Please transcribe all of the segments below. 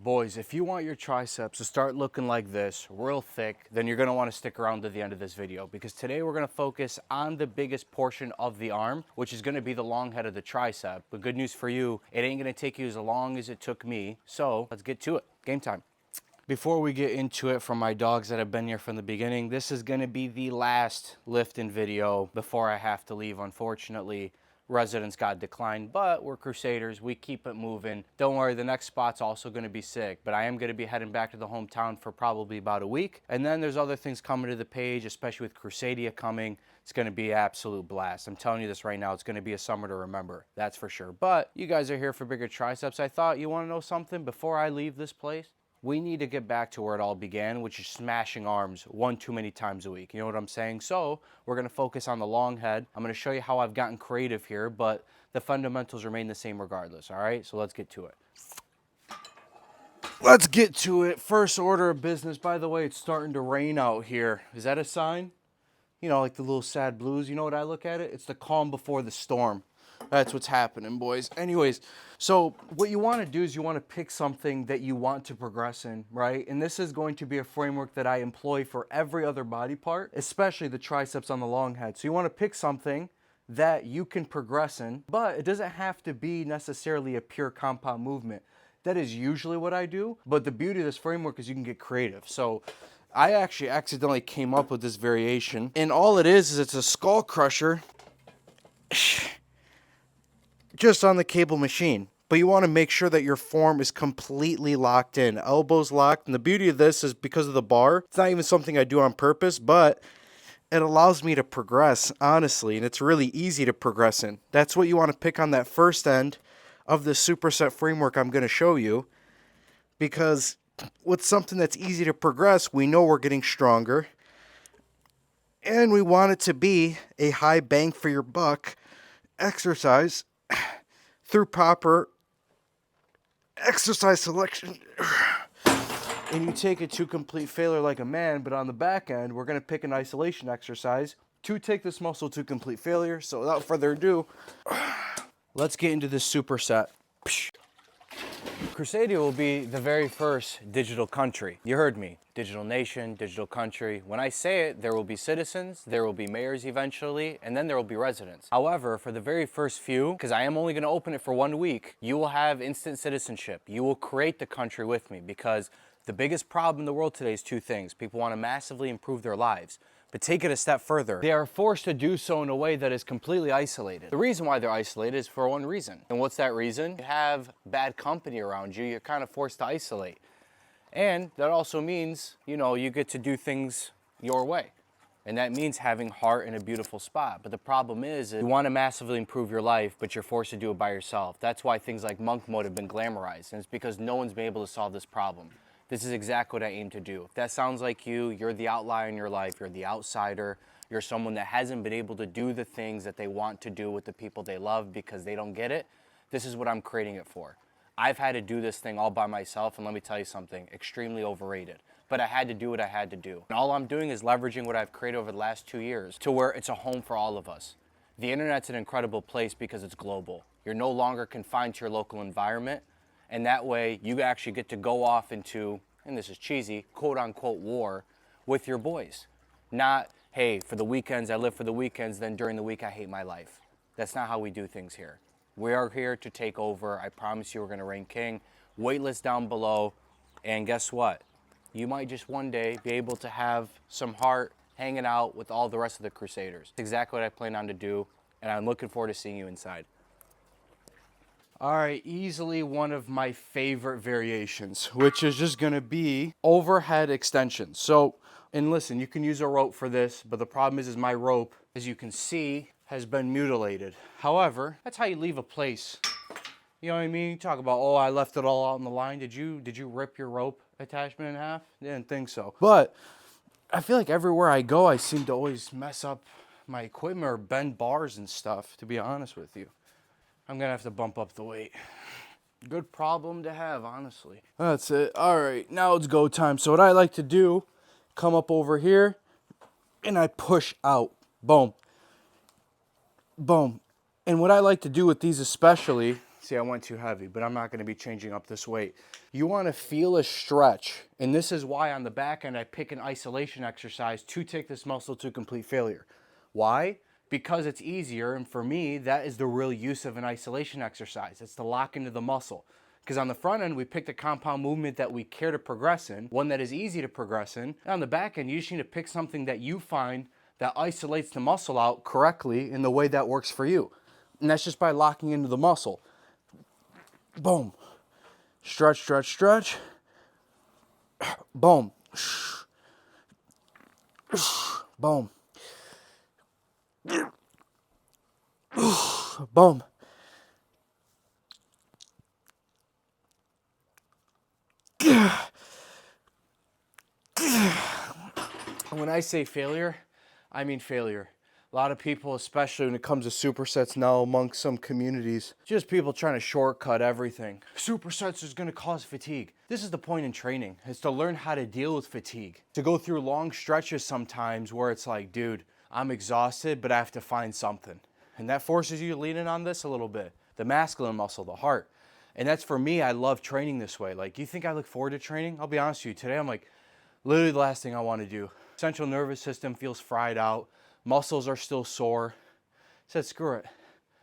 Boys, if you want your triceps to start looking like this, real thick, then you're gonna wanna stick around to the end of this video, because today we're gonna focus on the biggest portion of the arm, which is gonna be the long head of the tricep. But good news for you, it ain't gonna take you as long as it took me. So let's get to it. Game time. Before we get into it, from my dogs that have been here from the beginning, this is gonna be the last lifting video before I have to leave, unfortunately. Residents got declined, but we're Crusaders, we keep it moving. Don't worry, the next spot's also gonna be sick, but I am gonna be heading back to the hometown for probably about a week. And then there's other things coming to the page, especially with Crusadia coming. It's gonna be an absolute blast. I'm telling you this right now, it's gonna be a summer to remember, that's for sure. But you guys are here for bigger triceps. I thought, you wanna know something? Before I leave this place, we need to get back to where it all began, which is smashing arms one too many times a week. You know what I'm saying? So we're gonna focus on the long head. I'm gonna show you how I've gotten creative here, but the fundamentals remain the same regardless, all right? So let's get to it. Let's get to it. First order of business. By the way, it's starting to rain out here. Is that a sign? You know, like the little sad blues. You know what I look at it? It's the calm before the storm. That's what's happening, boys. Anyways, so what you want to do is you want to pick something that you want to progress in, right? And this is going to be a framework that I employ for every other body part, especially the triceps on the long head. So you want to pick something that you can progress in, but it doesn't have to be necessarily a pure compound movement. That is usually what I do, but the beauty of this framework is you can get creative. So I actually accidentally came up with this variation, and all it is it's a skull crusher just on the cable machine. But you want to make sure that your form is completely locked in, elbows locked. And the beauty of this is because of the bar, it's not even something I do on purpose, but it allows me to progress, honestly, and it's really easy to progress in. That's what you want to pick on that first end of the superset framework I'm going to show you, because with something that's easy to progress, we know we're getting stronger, and we want it to be a high bang for your buck exercise through proper exercise selection. And you take it to complete failure like a man, but on the back end, we're going to pick an isolation exercise to take this muscle to complete failure. So without further ado, let's get into this superset. Crusadia will be the very first digital country. You heard me. Digital nation, digital country. When I say it, there will be citizens, there will be mayors eventually, and then there will be residents. However, for the very first few, because I am only going to open it for 1 week, you will have instant citizenship. You will create the country with me, because the biggest problem in the world today is two things. People want to massively improve their lives, but take it a step further. They are forced to do so in a way that is completely isolated. The reason why they're isolated is for one reason. And what's that reason? You have bad company around you. You're kind of forced to isolate. And that also means, you know, you get to do things your way. And that means having heart in a beautiful spot. But the problem is you want to massively improve your life, but you're forced to do it by yourself. That's why things like monk mode have been glamorized. And it's because no one's been able to solve this problem. This is exactly what I aim to do. If that sounds like you, you're the outlier in your life, you're the outsider, you're someone that hasn't been able to do the things that they want to do with the people they love because they don't get it, this is what I'm creating it for. I've had to do this thing all by myself, and let me tell you something, extremely overrated. But I had to do what I had to do. And all I'm doing is leveraging what I've created over the last 2 years to where it's a home for all of us. The internet's an incredible place because it's global. You're no longer confined to your local environment. And that way, you actually get to go off into, and this is cheesy, quote-unquote war with your boys. Not, hey, for the weekends, I live for the weekends, then during the week, I hate my life. That's not how we do things here. We are here to take over. I promise you we're going to reign king. Waitlist down below. And guess what? You might just one day be able to have some heart hanging out with all the rest of the Crusaders. It's exactly what I plan on to do, and I'm looking forward to seeing you inside. All right, easily one of my favorite variations, which is just gonna be overhead extensions. So, and listen, you can use a rope for this, but the problem is my rope, as you can see, has been mutilated. However, that's how you leave a place. You know what I mean? You talk about, oh, I left it all out on the line. Did you rip your rope attachment in half? Didn't think so. But I feel like everywhere I go, I seem to always mess up my equipment or bend bars and stuff, to be honest with you. I'm gonna have to bump up the weight. Good problem to have, honestly. That's it. All right, now it's go time. So what I like to do, come up over here, and I push out. Boom. Boom. And what I like to do with these especially, See, I went too heavy, but I'm not gonna be changing up this weight. You wanna feel a stretch, and this is why on the back end I pick an isolation exercise to take this muscle to complete failure. Why? Because it's easier, and for me, that is the real use of an isolation exercise. It's to lock into the muscle. Because on the front end, we picked a compound movement that we care to progress in, one that is easy to progress in. And on the back end, you just need to pick something that you find that isolates the muscle out correctly in the way that works for you. And that's just by locking into the muscle. Boom. Stretch, stretch, stretch. Boom. Boom. Boom. When I say failure, I mean failure. A lot of people, especially when it comes to supersets now amongst some communities, just people trying to shortcut everything. Supersets is going to cause fatigue. This is the point in training, is to learn how to deal with fatigue. To go through long stretches sometimes where it's like, dude, I'm exhausted, but I have to find something. And that forces you to lean in on this a little bit. The masculine muscle, the heart. And that's for me, I love training this way. Like, you think I look forward to training? I'll be honest with you, today I'm like, literally the last thing I want to do. Central nervous system feels fried out. Muscles are still sore. I said, screw it.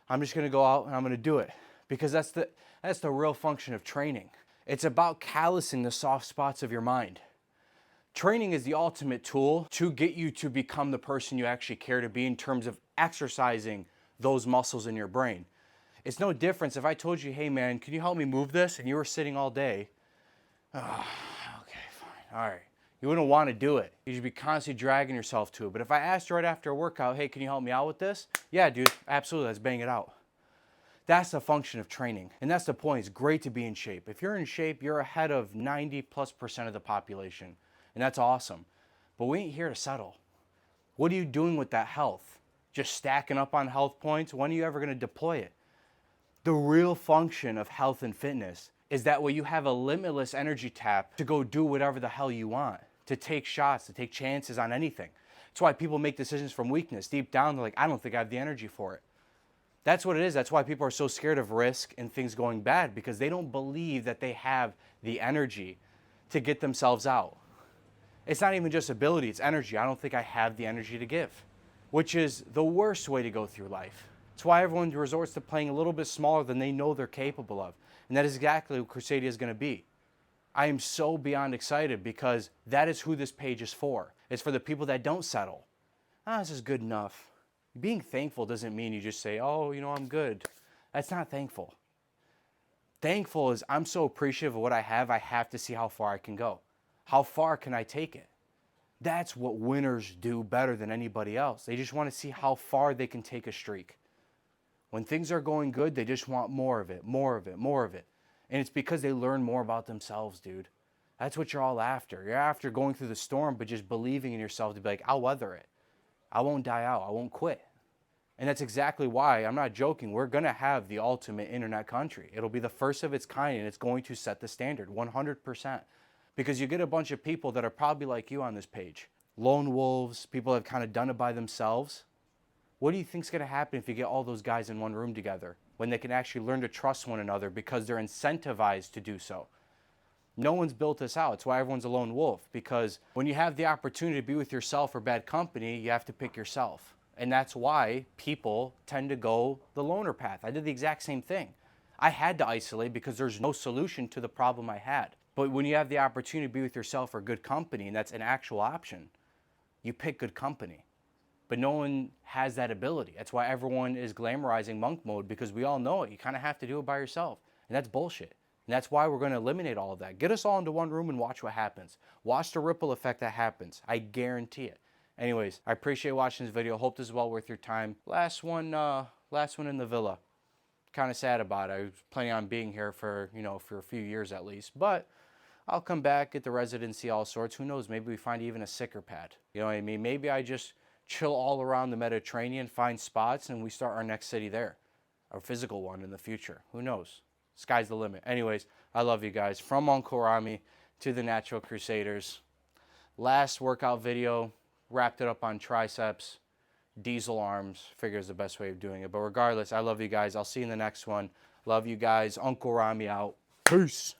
I'm just going to go out and I'm going to do it. Because that's the real function of training. It's about callousing the soft spots of your mind. Training is the ultimate tool to get you to become the person you actually care to be in terms of exercising those muscles in your brain. It's no difference if I told you, hey man, can you help me move this? And you were sitting all day. Oh, okay, fine, all right. You wouldn't want to do it. You should be constantly dragging yourself to it. But if I asked you right after a workout, hey, can you help me out with this? Yeah, dude, absolutely, let's bang it out. That's the function of training. And that's the point, it's great to be in shape. If you're in shape, you're ahead of 90+% of the population. And that's awesome. But we ain't here to settle. What are you doing with that health? Just stacking up on health points? When are you ever going to deploy it? The real function of health and fitness is that way you have a limitless energy tap to go do whatever the hell you want, to take shots, to take chances on anything. That's why people make decisions from weakness. Deep down, they're like, I don't think I have the energy for it. That's what it is. That's why people are so scared of risk and things going bad, because they don't believe that they have the energy to get themselves out. It's not even just ability, it's energy. I don't think I have the energy to give, which is the worst way to go through life. It's why everyone resorts to playing a little bit smaller than they know they're capable of. And that is exactly what Crusadia is going to be. I am so beyond excited because that is who this page is for. It's for the people that don't settle. This is good enough. Being thankful doesn't mean you just say, oh, you know, I'm good. That's not thankful. Thankful is I'm so appreciative of what I have to see how far I can go. How far can I take it? That's what winners do better than anybody else. They just want to see how far they can take a streak. When things are going good, they just want more of it, more of it, more of it. And it's because they learn more about themselves, dude. That's what you're all after. You're after going through the storm, but just believing in yourself to be like, I'll weather it. I won't die out. I won't quit. And that's exactly why, I'm not joking, we're going to have the ultimate internet country. It'll be the first of its kind, and it's going to set the standard, 100%. Because you get a bunch of people that are probably like you on this page. Lone wolves, people that have kind of done it by themselves. What do you think's going to happen if you get all those guys in one room together when they can actually learn to trust one another because they're incentivized to do so? No one's built this out. It's why everyone's a lone wolf, because when you have the opportunity to be with yourself or bad company, you have to pick yourself. And that's why people tend to go the loner path. I did the exact same thing. I had to isolate because there's no solution to the problem I had. But when you have the opportunity to be with yourself or good company, and that's an actual option, you pick good company. But no one has that ability. That's why everyone is glamorizing monk mode, because we all know it. You kind of have to do it by yourself. And that's bullshit. And that's why we're going to eliminate all of that. Get us all into one room and watch what happens. Watch the ripple effect that happens. I guarantee it. Anyways, I appreciate watching this video. Hope this is well worth your time. Last one in the villa. Kind of sad about it. I was planning on being here for a few years at least. But I'll come back, get the residency, all sorts. Who knows? Maybe we find even a sicker pad. You know what I mean? Maybe I just chill all around the Mediterranean, find spots, and we start our next city there. A physical one in the future. Who knows? Sky's the limit. Anyways, I love you guys. From Uncle Rami to the Natural Crusaders. Last workout video, wrapped it up on triceps, diesel arms. Figure is the best way of doing it. But regardless, I love you guys. I'll see you in the next one. Love you guys. Uncle Rami out. Peace.